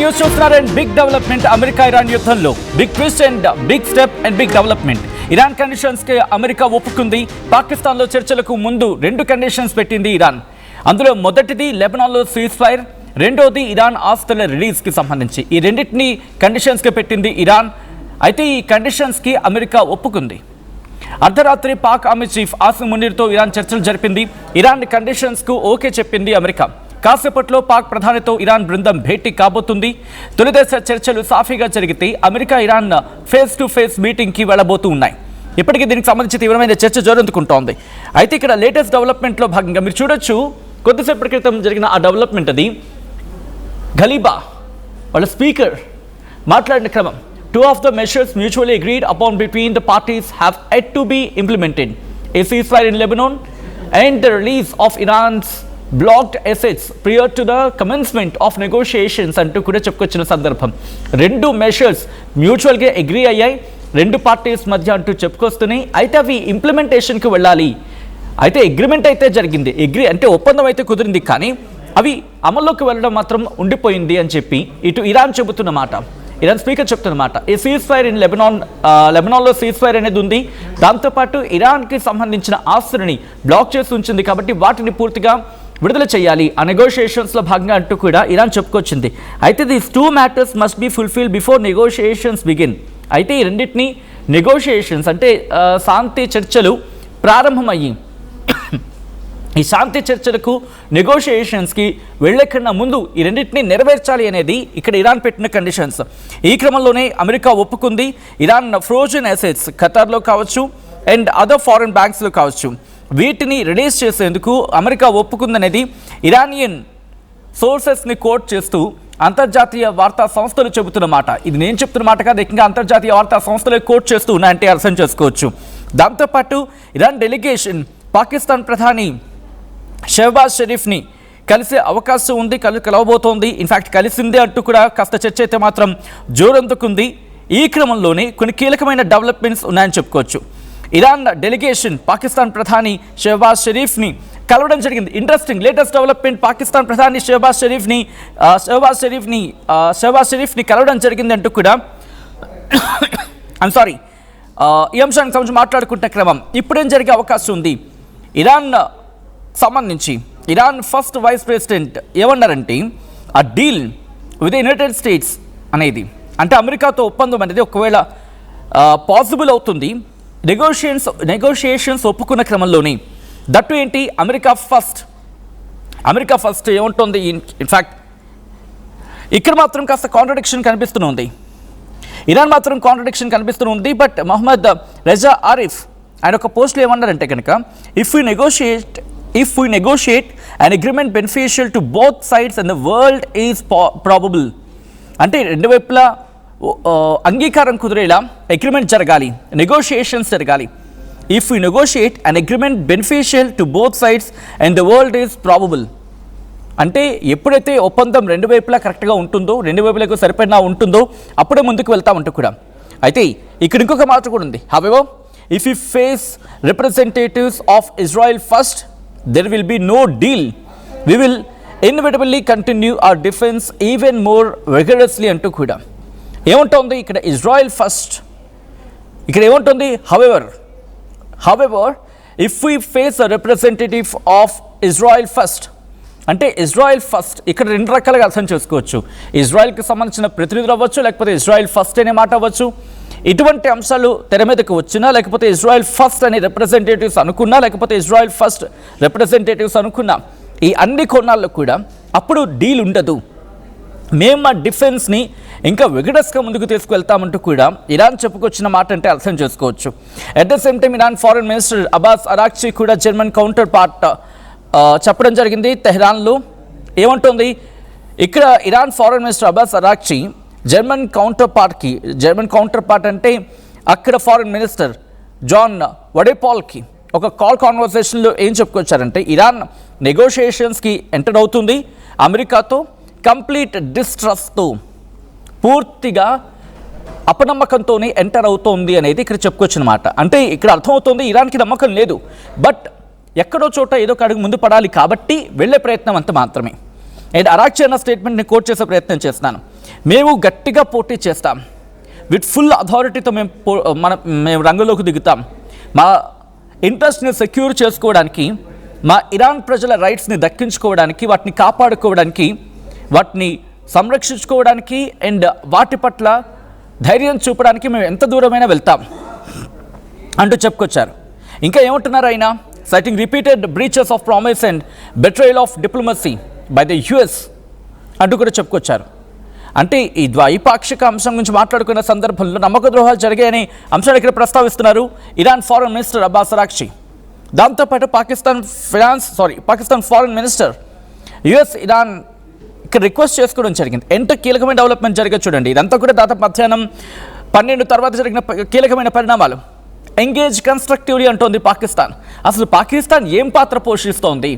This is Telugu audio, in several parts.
న్యూస్ చూస్తున్నారండి. బిగ్ డెవలప్మెంట్ అమెరికా ఇరాన్ యుద్ధంలో. Big twist and big step and big development. Iran conditions కి అమెరికా ఒప్పుకుంది. పాకిస్తాన్లో చర్చలకు ముందు 2 కండిషన్స్ పెట్టింది ఇరాన్. అందులో మొదటిది లెబనాన్లో సీజ్ ఫైర్, రెండోది ఇరాన్ ఆస్తుల రిలీజ్కి సంబంధించి. ఈ రెండింటిని కండిషన్స్కి పెట్టింది ఇరాన్. అయితే ఈ కండిషన్స్కి అమెరికా ఒప్పుకుంది. అర్ధరాత్రి పాక్ ఆర్మీ చీఫ్ ఆసిమ్ మునీర్తో ఇరాన్ చర్చలు జరిపింది. ఇరాన్ కండిషన్స్కు ఓకే చెప్పింది అమెరికా. కాసేపట్లో పాక్ ప్రధానితో ఇరాన్ బృందం భేటీ కాబోతుంది. తొలిదశ చర్చలు సాఫీగా జరిగితే America Iran face to face మీటింగ్కి వెళ్ళబోతూ ఉన్నాయి. ఇప్పటికీ దీనికి సంబంధించి తీవ్రమైన చర్చ జరుగుతుంటోంది. అయితే ఇక్కడ లేటెస్ట్ డెవలప్మెంట్లో భాగంగా మీరు చూడొచ్చు, కొద్దిసేపటి క్రితం జరిగిన ఆ డెవలప్మెంట్ అది. ఘలీబా వాళ్ళ స్పీకర్ మాట్లాడిన క్రమం, 2 of the measures mutually agreed upon between the parties have yet to be implemented. A ceasefire in Lebanon and the release of Iran's blocked assets prior to the commencement of negotiations అంటూ కూడా చెప్పుకొచ్చిన సందర్భం. 2 measures మ్యూచువల్గా అగ్రీ అయ్యాయి 2 పార్టీస్ మధ్య అంటూ చెప్పుకొస్తున్నాయి. అయితే అవి ఇంప్లిమెంటేషన్కి వెళ్ళాలి. అయితే అగ్రిమెంట్ అయితే జరిగింది, అగ్రీ అంటే ఒప్పందం అయితే కుదిరింది, కానీ అవి అమల్లోకి వెళ్ళడం మాత్రం ఉండిపోయింది అని చెప్పి ఇటు ఇరాన్ చెబుతున్న మాట, ఇరాన్ స్పీకర్ చెప్తున్నమాట. ఈ సీజ్ ఫైర్ ఇన్ లెబనాన్లో సీజ్ ఫైర్ అనేది ఉంది. దాంతోపాటు ఇరాన్కి సంబంధించిన ఆస్తులని బ్లాక్ చేసి ఉంచింది, కాబట్టి వాటిని పూర్తిగా విడుదల చేయాలి ఆ నెగోషియేషన్స్లో భాగంగా అంటూ కూడా ఇరాన్ చెప్పుకొచ్చింది. అయితే these 2 matters must be fulfil before negotiations begin. అయితే ఈ రెండింటినీ నెగోషియేషన్స్ అంటే శాంతి చర్చలు ప్రారంభమయ్యి ఈ శాంతి చర్చలకు నెగోషియేషన్స్కి వెళ్ళే కన్నా ముందు ఈ రెండింటినీ నెరవేర్చాలి అనేది ఇక్కడ ఇరాన్ పెట్టిన కండిషన్స్. ఈ క్రమంలోనే అమెరికా ఒప్పుకుంది. ఇరాన్ ఫ్రోజన్ అసెట్స్ ఖతార్లో కావచ్చు అండ్ అదర్ ఫారెన్ బ్యాంక్స్లో కావచ్చు, వీటిని రిలీజ్ చేసేందుకు అమెరికా ఒప్పుకుందనేది ఇరానియన్ సోర్సెస్ని కోట్ చేస్తూ అంతర్జాతీయ వార్తా సంస్థలు చెబుతున్నమాట. ఇది నేను చెప్తున్న మాట కాదు, ఇంకా అంతర్జాతీయ వార్తా సంస్థలు కోట్ చేస్తూ ఉన్నాయంటే అర్థం చేసుకోవచ్చు. దాంతోపాటు ఇరాన్ డెలిగేషన్ పాకిస్తాన్ ప్రధాని షెహబాజ్ షరీఫ్ని కలిసే అవకాశం ఉంది, కలవబోతోంది. ఇన్ఫ్యాక్ట్ కలిసిందే అంటూ కూడా కాస్త చర్చ అయితే మాత్రం జోరందుకుంది. ఈ క్రమంలోనే కొన్ని కీలకమైన డెవలప్మెంట్స్ ఉన్నాయని చెప్పుకోవచ్చు. ఇరాన్ డెలిగేషన్ పాకిస్తాన్ ప్రధాని షెహబాజ్ షరీఫ్ని కలవడం జరిగింది. ఇంట్రెస్టింగ్ లేటెస్ట్ డెవలప్మెంట్, పాకిస్తాన్ ప్రధాని షెహబాజ్ షరీఫ్ని కలవడం జరిగింది అంటూ కూడా ఈ అంశానికి సంబంధించి మాట్లాడుకుంటున్న క్రమం ఇప్పుడేం జరిగే అవకాశం ఉంది. ఇరాన్ సంబంధించి ఇరాన్ ఫస్ట్ వైస్ ప్రెసిడెంట్ ఏమన్నారంటే, ఆ డీల్ విత్ యునైటెడ్ స్టేట్స్ అనేది అంటే అమెరికాతో ఒప్పందం అనేది ఒకవేళ పాసిబుల్ అవుతుంది, నెగోషియేషన్స్ ఒప్పుకున్న క్రమంలోనే దట్టు ఏంటి అమెరికా ఫస్ట్ ఏముంటుంది. ఇన్ఫ్యాక్ట్ ఇక్కడ మాత్రం కాస్త కాంట్రడిక్షన్ కనిపిస్తుంది. ఇరాన్ మాత్రం కాంట్రడిక్షన్ కనిపిస్తుంది. బట్ మొహమ్మద్ రెజా ఆరిఫ్ ఆయన ఒక పోస్ట్లో ఏమన్నారంటే కనుక, if we negotiate an agreement beneficial to both sides and the world is probable. అంటే 2 వైపులా అంగీకారం కుదిరేలా అగ్రిమెంట్ జరగాలి, నెగోషియేషన్స్ జరగాలి. If you negotiate an agreement beneficial to both sides and the world is probable. అంటే ఎప్పుడైతే ఒప్పందం 2 వైపులా కరెక్ట్గా ఉంటుందో, 2 వైపులకు సరిపడినా ఉంటుందో అప్పుడే ముందుకు వెళ్తామంటూ కూడా. అయితే ఇక్కడ ఇంకొక మాట కూడా ఉంది. However, if you face representatives of Israel first, there will be no deal. We will inevitably continue our defense even more vigorously అంటూ కూడా ఏముంటుంది ఇక్కడ ఇజ్రాయెల్ ఫస్ట్. ఇక్కడ ఏముంటుంది however if we face a representative of Israel first అంటే ఇజ్రాయెల్ ఫస్ట్ ఇక్కడ 2 రకాలుగా అర్థం చేసుకోవచ్చు. ఇజ్రాయెల్కి సంబంధించిన ప్రతినిధులు అవ్వచ్చు, లేకపోతే ఇజ్రాయెల్ ఫస్ట్ అనే మాట అవ్వచ్చు. ఇటువంటి అంశాలు తెర మీదకి వచ్చినా, లేకపోతే ఇజ్రాయెల్ ఫస్ట్ అనే రిప్రజెంటేటివ్స్ అనుకున్నా, లేకపోతే ఇజ్రాయెల్ ఫస్ట్ రిప్రజెంటేటివ్స్ అనుకున్నా, ఈ అన్ని కోణాల్లో కూడా అప్పుడు డీల్ ఉండదు. మేము మా డిఫెన్స్ని ఇంకా విగడస్గా ముందుకు తీసుకువెళ్తామంటూ కూడా ఇరాన్ చెప్పుకొచ్చిన మాట అంటే అర్థం చేసుకోవచ్చు. At the same time Iran foreign minister Abbas Araghchi కూడా జర్మన్ కౌంటర్ పార్ట్ చెప్పడం జరిగింది తెహ్రాన్లో. ఏమంటుంది ఇక్కడ Iran foreign minister Abbas Araghchi German counterpart అంటే అక్కడ ఫారెన్ మినిస్టర్ జాన్ వడేపాల్కి ఒక కాన్వర్సేషన్లో ఏం చెప్పుకొచ్చారంటే, ఇరాన్ నెగోషియేషన్స్కి ఎంటర్ అవుతుంది అమెరికాతో, కంప్లీట్ డిస్ట్రస్ట్తో, పూర్తిగా అపనమ్మకంతోనే ఎంటర్ అవుతోంది అనేది ఇక్కడ చెప్పుకొచ్చిన మాట. అంటే ఇక్కడ అర్థమవుతుంది ఇరాన్కి నమ్మకం లేదు, బట్ ఎక్కడో చోట ఏదో ఒక అడుగు ముందు పడాలి కాబట్టి వెళ్ళే ప్రయత్నం అంత మాత్రమే. అండ్ అరాక్చి అన్న స్టేట్మెంట్ని కోట్ చేసే ప్రయత్నం చేస్తున్నాను. మేము గట్టిగా పోటీ చేస్తాం, విత్ ఫుల్ అథారిటీతో మేము రంగంలోకి దిగుతాం. మా ఇంట్రెస్ట్ని సెక్యూర్ చేసుకోవడానికి, మా ఇరాన్ ప్రజల రైట్స్ని దక్కించుకోవడానికి, వాటిని కాపాడుకోవడానికి, వాటిని సంరక్షించుకోవడానికి అండ్ వాటి పట్ల ధైర్యం చూపడానికి మేము ఎంత దూరమైనా వెళ్తాం అంటూ చెప్పుకొచ్చారు. ఇంకా ఏమంటున్నారు ఆయన? Citing repeated breaches of promise and betrayal of diplomacy by the US అంటూ కూడా చెప్పుకొచ్చారు. అంటే ఈ ద్వైపాక్షిక అంశం గురించి మాట్లాడుకున్న సందర్భంలో నమ్మక ద్రోహాలు జరిగాయని అంశాన్ని ఇక్కడ ప్రస్తావిస్తున్నారు Iran foreign minister Abbas Araghchi. దాంతోపాటు Pakistan foreign minister US Iran ఇక్కడ రిక్వెస్ట్ చేసుకోవడం జరిగింది. ఎంత కీలకమైన డెవలప్మెంట్ జరిగేది చూడండి. ఇదంతా కూడా దాదాపు మధ్యాహ్నం 12 తర్వాత జరిగిన కీలకమైన పరిణామాలు. ఎంగేజ్ కన్స్ట్రక్టివ్లీ అంటోంది పాకిస్తాన్. అసలు పాకిస్తాన్ ఏం పాత్ర పోషిస్తోంది?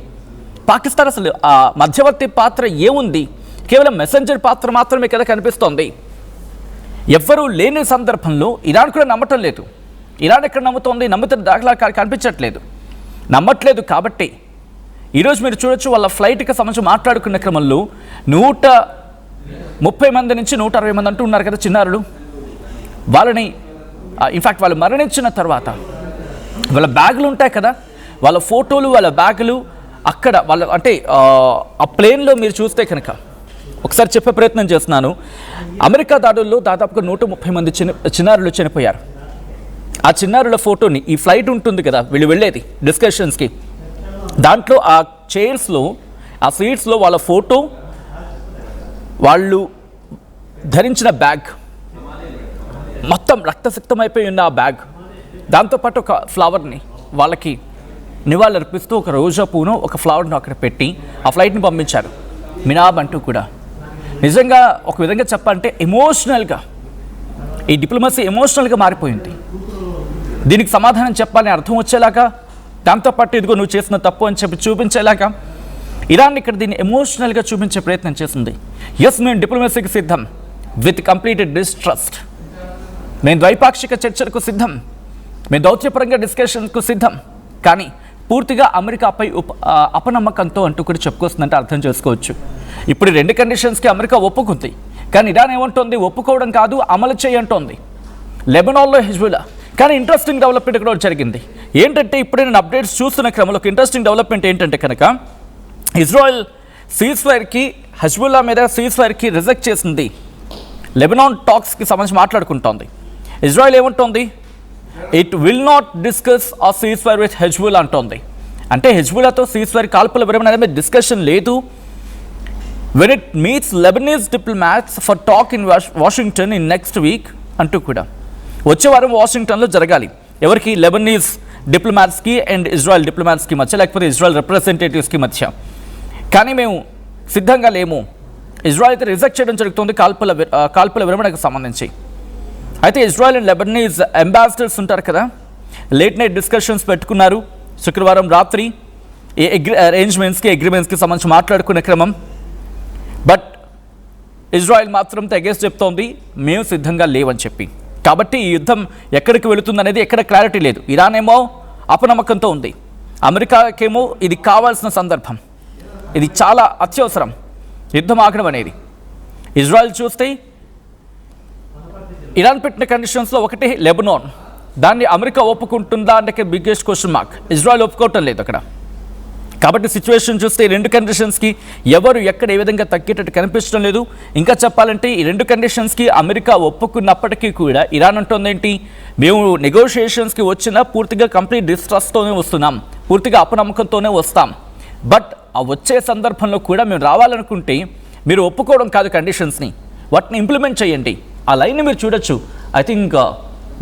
పాకిస్తాన్ అసలు ఆ మధ్యవర్తి పాత్ర ఏముంది? కేవలం మెసెంజర్ పాత్ర మాత్రమే కదా కనిపిస్తోంది. ఎవ్వరూ లేని సందర్భంలో ఇరాన్ కూడా నమ్మటం లేదు. ఇరాన్ ఎక్కడ నమ్ముతోంది? నమ్ముతున్న దాఖలా కనిపించట్లేదు, నమ్మట్లేదు. కాబట్టి ఈరోజు మీరు చూడొచ్చు, వాళ్ళ ఫ్లైట్కి సంబంధించి మాట్లాడుకున్న క్రమంలో 130 మంది నుంచి 160 మంది అంటూ ఉన్నారు కదా చిన్నారులు. వాళ్ళని ఇన్ఫ్యాక్ట్ వాళ్ళు మరణించిన తర్వాత వాళ్ళ బ్యాగులు ఉంటాయి కదా, వాళ్ళ ఫోటోలు, వాళ్ళ బ్యాగులు అక్కడ వాళ్ళ అంటే ఆ ప్లేన్లో మీరు చూస్తే కనుక ఒకసారి చెప్పే ప్రయత్నం చేస్తున్నాను. అమెరికా దాడుల్లో దాదాపుగా 130 మంది చిన్నారులు చనిపోయారు. ఆ చిన్నారుల ఫోటోని, ఈ ఫ్లైట్ ఉంటుంది కదా వీళ్ళు వెళ్ళేది డిస్కషన్స్కి, దాంట్లో ఆ చైర్స్లో, ఆ సీట్స్లో వాళ్ళ ఫోటో, వాళ్ళు ధరించిన బ్యాగ్, మొత్తం రక్తసిక్తమైపోయి ఉన్న ఆ బ్యాగ్, దాంతోపాటు ఒక ఫ్లవర్ని వాళ్ళకి నివాళులర్పిస్తూ ఒక రోజా పూను ఒక ఫ్లవర్ను అక్కడ పెట్టి ఆ ఫ్లైట్ని పంపించారు. మినాబ్ అంటూ కూడా నిజంగా ఒక విధంగా చెప్పాలంటే ఎమోషనల్గా ఈ డిప్లొమసీ ఎమోషనల్గా మారిపోయింది. దీనికి సమాధానం చెప్పాలని అర్థం వచ్చేలాగా, దాంతోపాటు ఇదిగో నువ్వు చేసిన తప్పు అని చెప్పి చూపించేలాగా ఇరాన్ ఇక్కడ దీన్ని ఎమోషనల్గా చూపించే ప్రయత్నం చేసింది. ఎస్, మేము డిప్లొమసీకి సిద్ధం, విత్ కంప్లీటెడ్ డిస్ట్రస్ట్. మేము ద్వైపాక్షిక చర్చలకు సిద్ధం, మేము దౌత్యపరంగా డిస్కషన్కు సిద్ధం, కానీ పూర్తిగా అమెరికాపై అపనమ్మకంతో అంటూ కూడా చెప్పుకొస్తుందంటే అర్థం చేసుకోవచ్చు. ఇప్పుడు 2 కండిషన్స్కి అమెరికా ఒప్పుకుంది, కానీ ఇరాన్ ఏమంటోంది? ఒప్పుకోవడం కాదు, అమలు చేయంటోంది. లెబనాన్లో హెజ్బుల్లా. కానీ ఇంట్రెస్టింగ్ డెవలప్మెంట్ కూడా జరిగింది. ఏంటంటే ఇప్పుడే నేను అప్డేట్స్ చూస్తున్న క్రమంలో ఒక ఇంట్రెస్టింగ్ డెవలప్మెంట్ ఏంటంటే కనుక, ఇజ్రాయెల్ సీజ్ఫైర్కి, హెజ్బుల్లా మీద సీజ్ఫైర్కి రిజెక్ట్ చేసింది. లెబనాన్ టాక్స్కి సంబంధించి మాట్లాడుకుంటోంది. ఇజ్రాయెల్ ఏమంటోంది? It will not discuss a ceasefire with Hezbollah అంటోంది. అంటే హెజ్బుల్లాతో సీజ్ఫైర్ కాల్పుల విరమణ అనేది డిస్కషన్ లేదు. When it meets Lebanese diplomats for talk in Washington in next week అంటూ కూడా వచ్చే వారం వాషింగ్టన్లో జరగాలి. ఎవరికి? లెబనీస్ డిప్లొమాట్స్కి అండ్ ఇజ్రాయెల్ డిప్లొమాట్స్కి మధ్య, లేకపోతే ఇజ్రాయెల్ రిప్రజెంటేటివ్స్కి మధ్య. కానీ మేము సిద్ధంగా లేము. ఇజ్రాయెల్ అయితే రిజెక్ట్ చేయడం జరుగుతుంది కాల్పుల విరమణకు సంబంధించి. అయితే ఇజ్రాయెల్ అండ్ లెబనీస్ అంబాసిడర్స్ ఉంటారు కదా, లేట్ నైట్ డిస్కషన్స్ పెట్టుకున్నారు శుక్రవారం రాత్రి ఈ అగ్రిమెంట్స్కి సంబంధించి మాట్లాడుకునే క్రమం. బట్ ఇజ్రాయెల్ మాత్రం తెగేసి చెప్తోంది మేము సిద్ధంగా లేవని చెప్పి. కాబట్టి ఈ యుద్ధం ఎక్కడికి వెళుతుందనేది ఎక్కడ క్లారిటీ లేదు. ఇరాన్ ఏమో అపనమ్మకంతో ఉంది, అమెరికాకేమో ఇది కావాల్సిన సందర్భం, ఇది చాలా అత్యవసరం యుద్ధం ఆగడం అనేది. ఇజ్రాయెల్ చూస్తే ఇరాన్ పెట్టిన కండిషన్స్లో ఒకటి లెబనాన్, దాన్ని అమెరికా ఒప్పుకుంటుందా అంటే బిగ్గెస్ట్ క్వశ్చన్ మార్క్. ఇజ్రాయెల్ ఒప్పుకోవటం లేదు అక్కడ. కాబట్టి సిచ్యువేషన్ చూస్తే ఈ 2 కండిషన్స్కి ఎవరు ఎక్కడ ఏ విధంగా తగ్గేటట్టు కనిపించడం లేదు. ఇంకా చెప్పాలంటే ఈ 2 కండిషన్స్కి అమెరికా ఒప్పుకున్నప్పటికీ కూడా ఇరాన్ అంటుంది ఏంటి? మేము నెగోషియేషన్స్కి వచ్చినా పూర్తిగా కంప్లీట్ డిస్ట్రస్ట్తోనే వస్తున్నాం, పూర్తిగా అపనమ్మకంతోనే వస్తాం. బట్ ఆ వచ్చే సందర్భంలో కూడా మేము రావాలనుకుంటే మీరు ఒప్పుకోవడం కాదు కండిషన్స్ని, వాటిని ఇంప్లిమెంట్ చేయండి. ఆ లైన్ని మీరు చూడొచ్చు. I think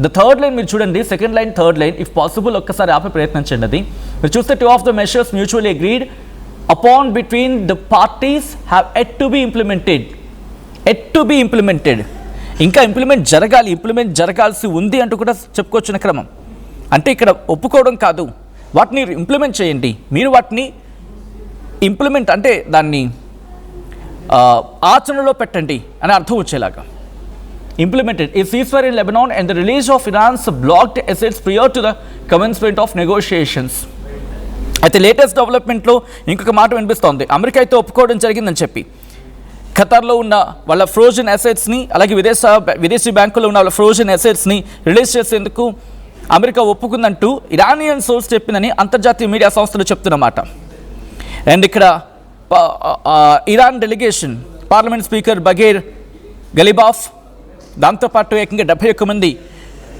the third line మీరు చూడండి, second line, third line, if possible ఒక్కసారి ఆపే ప్రయత్నించండి. అది మీరు చూస్తే 2 of the measures mutually agreed upon between the parties have at to be implemented. ఇంకా ఇంప్లిమెంట్ జరగాల్సి ఉంది అంటూ కూడా చెప్పుకొచ్చిన క్రమం. అంటే ఇక్కడ ఒప్పుకోవడం కాదు, వాటిని ఇంప్లిమెంట్ చేయండి. మీరు వాటిని ఇంప్లిమెంట్ అంటే దాన్ని ఆచరణలో పెట్టండి అని అర్థం వచ్చేలాగా. Implemented a ceasefire in Lebanon and the release of Iran's blocked assets prior to the commencement of negotiations. అయితే లేటెస్ట్ డెవలప్మెంట్లో ఇంకొక మాట వినిపిస్తోంది, అమెరికా అయితే ఒప్పుకోవడం జరిగిందని చెప్పి. ఖతార్లో ఉన్న వాళ్ళ ఫ్రోజన్ అసెట్స్ని, అలాగే విదేశీ బ్యాంకుల్లో ఉన్న వాళ్ళ ఫ్రోజన్ అసెట్స్ని రిలీజ్ చేసేందుకు అమెరికా ఒప్పుకుందంటూ ఇరానియన్ సోర్స్ చెప్పిందని అంతర్జాతీయ మీడియా సంస్థలు చెప్తున్నమాట. అండ్ ఇక్కడ ఇరాన్ డెలిగేషన్ పార్లమెంట్ స్పీకర్ బగేర్ గలిబాఫ్, దాంతోపాటు ఏకంగా 71 మంది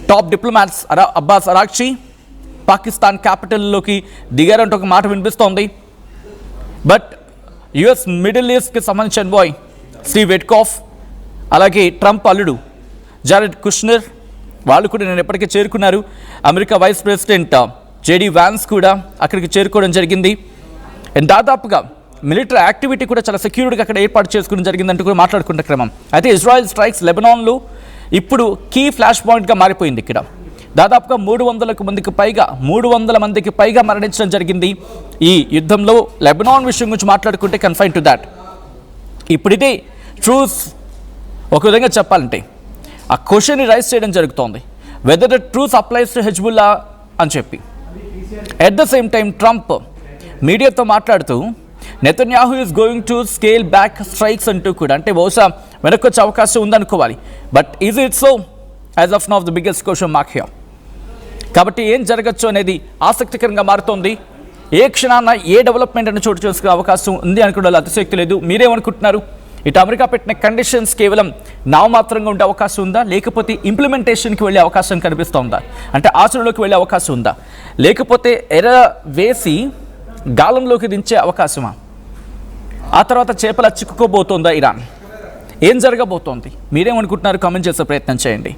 టాప్ డిప్లొమాట్స్ అబ్బాస్ అరాక్చి పాకిస్తాన్ క్యాపిటల్లోకి దిగారంటూ ఒక మాట వినిపిస్తోంది. బట్ యుఎస్ మిడిల్ ఈస్ట్కి సంబంధించిన బాయ్ స్టీవ్ విట్కాఫ్, అలాగే ట్రంప్ అల్లుడు జారెడ్ కుష్నర్ వాళ్ళు కూడా నేను ఎప్పటికీ చేరుకున్నారు. America vice president JD Vance కూడా అక్కడికి చేరుకోవడం జరిగింది. అండ్ దాదాపుగా మిలిటరీ యాక్టివిటీ కూడా చాలా సెక్యూర్డ్గా అక్కడ ఏర్పాటు చేసుకోవడం జరిగిందంటూ కూడా మాట్లాడుకున్న క్రమం. అయితే ఇజ్రాయెల్ స్ట్రైక్స్ లెబనాన్లో ఇప్పుడు కీ ఫ్లాష్ పాయింట్గా మారిపోయింది. ఇక్కడ దాదాపుగా 300 మందికి పైగా మరణించడం జరిగింది ఈ యుద్ధంలో. లెబనాన్ విషయం గురించి మాట్లాడుకుంటే కన్ఫైన్ టు దాట్. ఇప్పుడిదే ట్రూస్ ఒక విధంగా చెప్పాలంటే ఆ క్వశ్చన్ని రైజ్ చేయడం జరుగుతోంది, whether the truce applies to Hezbollah అని చెప్పి. At the same time Trump మీడియాతో మాట్లాడుతూ Netanyahu is going to scale back strikes అంటూ కూడా, అంటే బహుశా వెనక్కొచ్చే అవకాశం ఉందనుకోవాలి. But is it so? As of now the biggest question mark here. కాబట్టి ఏం జరగచ్చు అనేది ఆసక్తికరంగా మారుతోంది. ఏ క్షణాన ఏ డెవలప్మెంట్ అని చోటు చేసుకునే అవకాశం ఉంది అనుకోవడంలో అతిశక్తి లేదు. మీరేమనుకుంటున్నారు? ఇటు అమెరికా పెట్టిన కండిషన్స్ కేవలం నామమాత్రంగా ఉండే అవకాశం ఉందా, లేకపోతే ఇంప్లిమెంటేషన్కి వెళ్ళే అవకాశం కనిపిస్తోందా? అంటే ఆచరణలోకి వెళ్ళే అవకాశం ఉందా, లేకపోతే ఎర వేసి గాలంలోకి దించే అవకాశమా? ఆ తర్వాత చేపల చిక్కుకోబోతోందా ఇరాన్? ఏం జరగబోతోంది? మీరేమనుకుంటున్నారు? కామెంట్ చేసే ప్రయత్నం చేయండి.